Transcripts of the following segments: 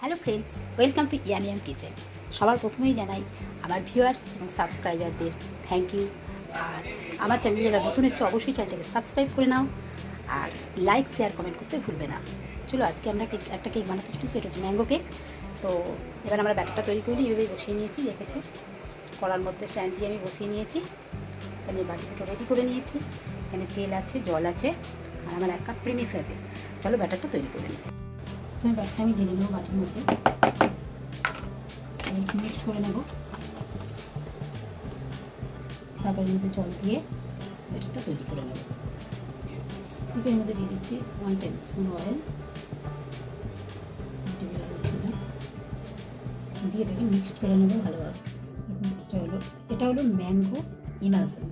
Hello friends, welcome to yam yam kitchen. সবার প্রথমেই জানাই আমার ভিউয়ার্স এবং সাবস্ক্রাইবারদের থ্যাংক ইউ। আর আমার চ্যানেলে যারা নতুন এসছে অবশ্যই চ্যানেলটাকে সাবস্ক্রাইব করে নাও আর লাইক শেয়ার কমেন্ট করতে ভুলবে না। চলো আজকে আমরা একটা কেক বানাতে চলেছি, সেটা হচ্ছে ম্যাঙ্গো কেক। তো এবার আমরা ব্যাটারটা তৈরি করি, এইভাবেই বসিয়ে নিয়েছি, দেখেছো কড়ার মধ্যে স্ট্যান্ড দিয়ে আমি বসিয়ে নিয়েছি। এখানে বাটি দুটো রেডি করে নিয়েছি, এখানে তেল আছে, জল আছে আর আমার 1 কাপ প্রিমিক্স আছে। চলো ব্যাটারটা তৈরি করে নিই। প্রথমে ব্যাটারটা আমি ঢেলে নেবো বাটির মধ্যে, মিক্স করে নেব। তারপর এর মধ্যে জল দিয়ে ব্যাটারটা তৈরি করে নেব। এর মধ্যে দিয়ে দিচ্ছি 1 টেবিলস্পুন অয়েল, দিয়ে এটাকে মিক্সড করে নেব ভালোভাবে। এটা হলো ম্যাঙ্গো ইমালশন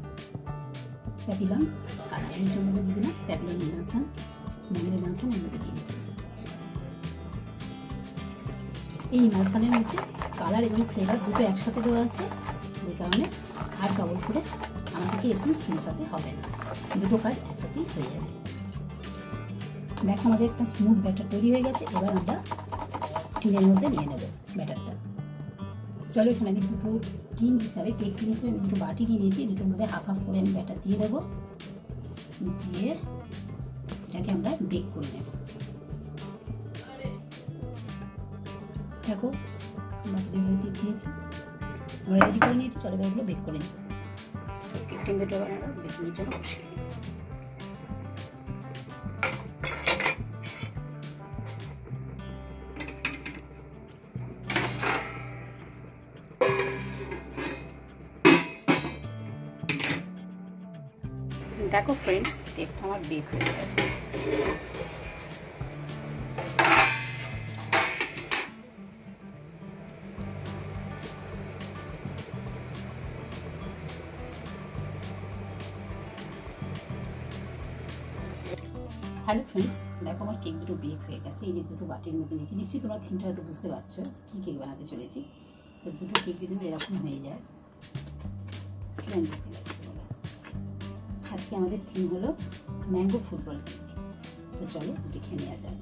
প্যাপিলন কালার। এটার মধ্যে দিয়ে দিলাম প্যাপিলন ইমালশন, ম্যাঙ্গো ইমালশন এর মধ্যে দিয়ে দিচ্ছি। এই ইমালশনের মধ্যে কালার এবং ফ্লেভার দুটো একসাথে দেওয়া আছে, যে কারণে আর ডবল করে আমাদেরকে এসেন্স মেশাতে হবে না, দুটো কাজ একসাথেই হয়ে যাবে। দেখো আমাদের একটা স্মুথ ব্যাটার তৈরি হয়ে গেছে। এবার আমরা টিনের মধ্যে নিয়ে নেব ব্যাটারটা। চলো এখানে আমি দুটো টিন হিসাবে, কেক টিন হিসাবে আমি দুটো বাটি নিয়ে নিয়েছি। দুটোর মধ্যে হাফ হাফ করে আমি ব্যাটার দিয়ে দেবো, দিয়ে এটাকে আমরা বেক করে নেব। দেখো বাটিগুলো দিয়ে দিয়েছি, আমরা রেডি করে নিয়েছি। চলো এগুলো বেক করে নিই। কেক টিন দুটো আমরা বেকিংয়ের জন্য বসিয়ে দিই। দেখো ফ্রেন্ডস, কেকটা আমার বেক হয়ে গেছে। হ্যালো ফ্রেন্ডস, দেখো আমার কেক দুটো বেক হয়ে গেছে। এই যে দুটো বাটির মধ্যে নিয়েছি, নিশ্চয়ই তোমরা থিমটা হয়তো বুঝতে পারছো কী কেক বানাতে চলেছি। তো দুটো কেক যদি এরকম হয়ে যায়, আজকে আমাদের থিম হলো ম্যাঙ্গো ফুটবল কেক। তো চলো দেখে নেওয়া যাক।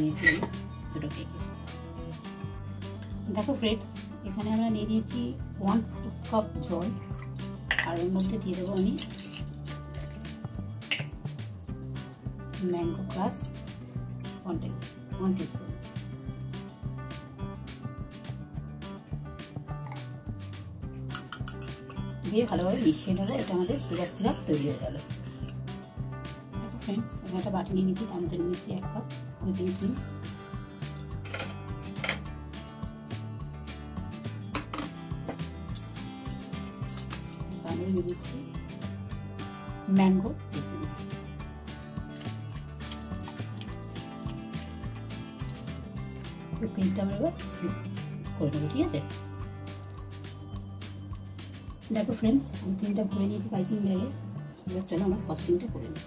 নিয়েছি দুটো কেক। দেখো ফ্রেন্ডস, এখানে আমরা নিয়ে নিয়েছি 1 কাপ জল, আর এর মধ্যে দিয়ে দেবো আমি ম্যাঙ্গো ক্রাশ 1 টিস্পুন। দিয়ে ভালোভাবে মিশিয়ে নেবো। এটা আমাদের সুগার সিরাপ তৈরি হয়ে গেল। দেখো ফ্রেন্ডস, আমি একটা বাটি নিয়ে নিচ্ছি, তার মধ্যে নিয়েছি 1 কাপ হুইপিং ক্রিম, তার মধ্যে দিয়ে দিচ্ছি ম্যাঙ্গো এসেন্স। ক্রিমটা আমরা করে নেবো, ঠিক আছে? দেখো ফ্রেন্ডস, আমি ক্রিমটা ভরে নিয়েছি পাইপিং ব্যাগে। এবার চলো আমার ফ্রস্টিংটা করে নিই।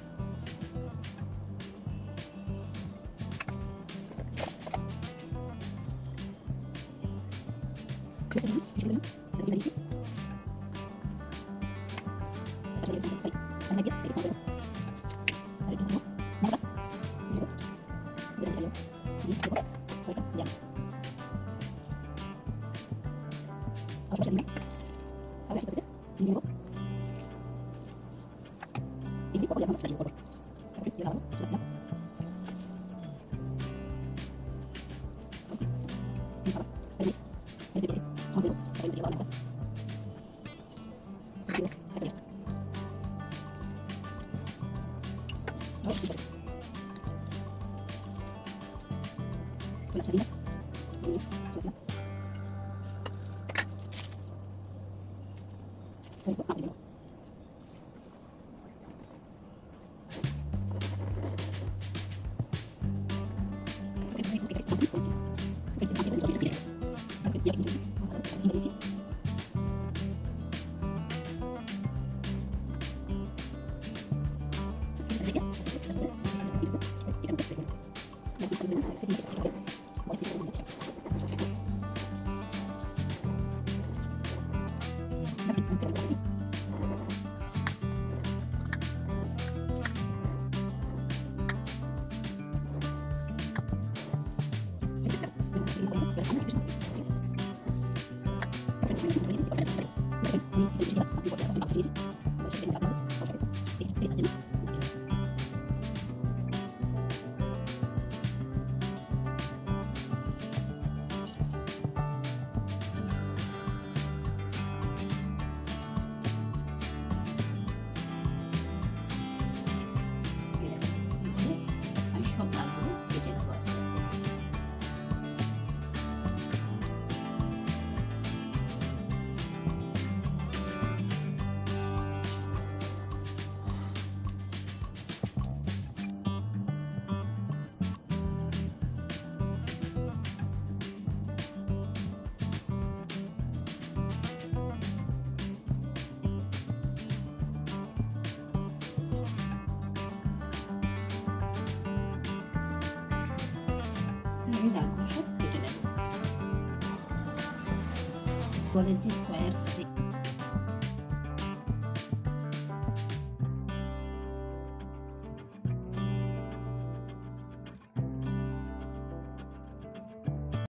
আমি দাগগুলো সব কেটে নেব। বলের যে স্কোয়ার